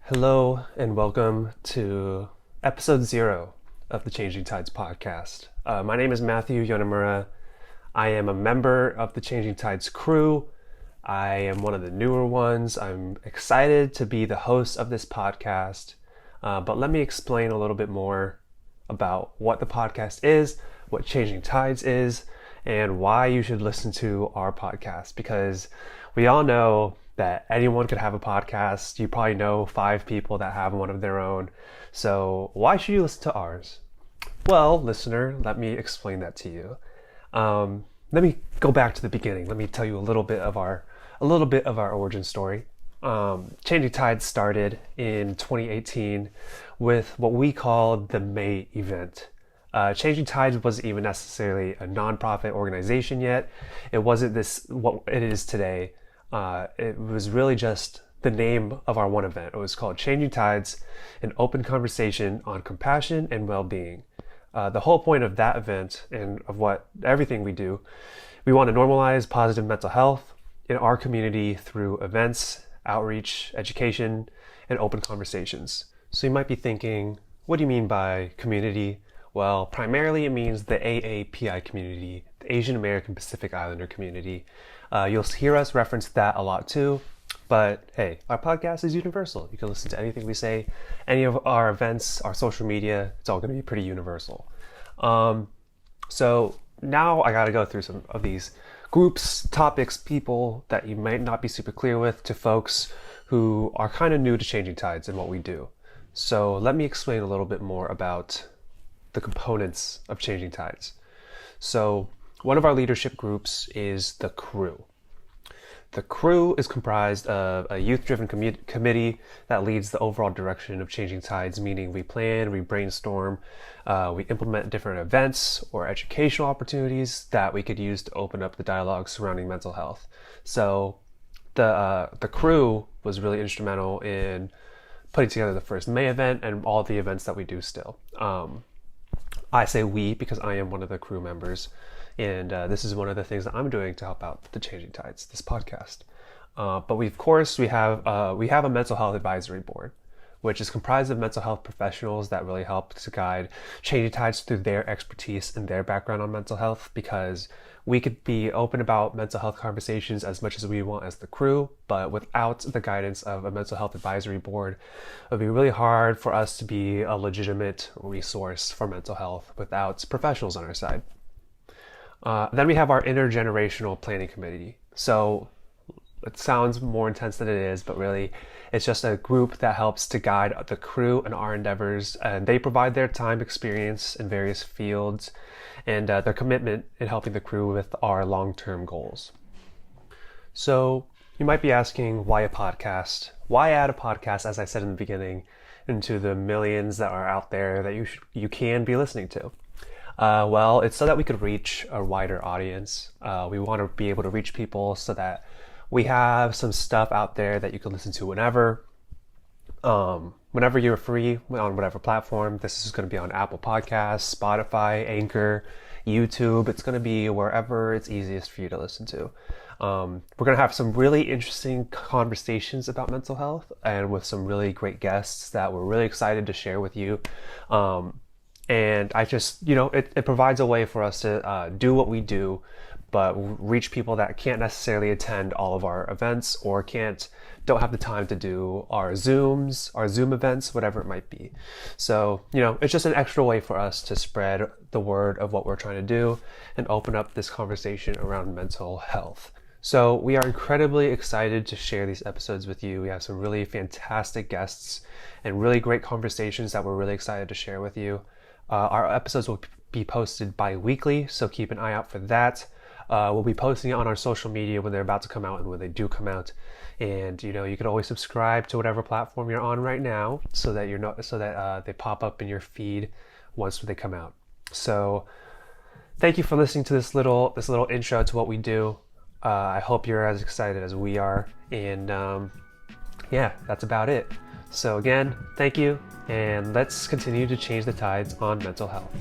Hello and welcome to episode 0 of the Changing Tides podcast. My name is Matthew Yonemura. I am a member of the Changing Tides crew. I am one of the newer ones. I'm excited to be the host of this podcast, but let me explain a little bit more about what the podcast is, what Changing Tides is, and why you should listen to our podcast, because we all know that anyone could have a podcast. You probably know 5 people that have one of their own. So why should you listen to ours? Well, listener, let me explain that to you. Let me go back to the beginning. Let me tell you a little bit of our origin story. Changing Tides started in 2018 with what we called the May event. Changing Tides wasn't even necessarily a nonprofit organization yet. It wasn't what it is today. It was really just the name of our one event. It was called Changing Tides, an open conversation on compassion and well-being. The whole point of that event and of everything we do, we want to normalize positive mental health in our community through events, outreach, education, and open conversations. So you might be thinking, what do you mean by community? Well, primarily it means the AAPI community, the Asian American Pacific Islander community. You'll hear us reference that a lot too, but hey, our podcast is universal. You can listen to anything we say, any of our events, our social media, it's all going to be pretty universal. So now I got to go through some of these groups, topics, people that you might not be super clear with, to folks who are kind of new to Changing Tides and what we do. So let me explain a little bit more about the components of Changing Tides. So one of our leadership groups is the crew. The crew is comprised of a youth-driven committee that leads the overall direction of Changing Tides, meaning we plan, we brainstorm, we implement different events or educational opportunities that we could use to open up the dialogue surrounding mental health. So the crew was really instrumental in putting together the first May event and all the events that we do still. I say we because I am one of the crew members. And this is one of the things that I'm doing to help out the Changing Tides, this podcast. But we have a mental health advisory board, which is comprised of mental health professionals that really help to guide Changing Tides through their expertise and their background on mental health, because we could be open about mental health conversations as much as we want as the crew, but without the guidance of a mental health advisory board, it would be really hard for us to be a legitimate resource for mental health without professionals on our side. Then we have our intergenerational planning committee. So it sounds more intense than it is, but really it's just a group that helps to guide the crew and our endeavors, and they provide their time, experience in various fields, and their commitment in helping the crew with our long-term goals. So you might be asking, why a podcast? Why add a podcast, as I said in the beginning, into the millions that are out there that you can be listening to? Well, it's so that we could reach a wider audience. We want to be able to reach people so that we have some stuff out there that you can listen to whenever you're free on whatever platform. This is going to be on Apple Podcasts, Spotify, Anchor, YouTube. It's going to be wherever it's easiest for you to listen to. We're going to have some really interesting conversations about mental health, and with some really great guests that we're really excited to share with you. And I just, it provides a way for us to do what we do, but reach people that can't necessarily attend all of our events or don't have the time to do our Zoom events, whatever it might be. So, it's just an extra way for us to spread the word of what we're trying to do and open up this conversation around mental health. So we are incredibly excited to share these episodes with you. We have some really fantastic guests and really great conversations that we're really excited to share with you. Our episodes will be posted bi-weekly, so keep an eye out for that. We'll be posting it on our social media when they're about to come out and when they do come out. And you can always subscribe to whatever platform you're on right now, so that they pop up in your feed once they come out. So thank you for listening to this little intro to what we do. I hope you're as excited as we are. And that's about it. So again, thank you, and let's continue to change the tides on mental health.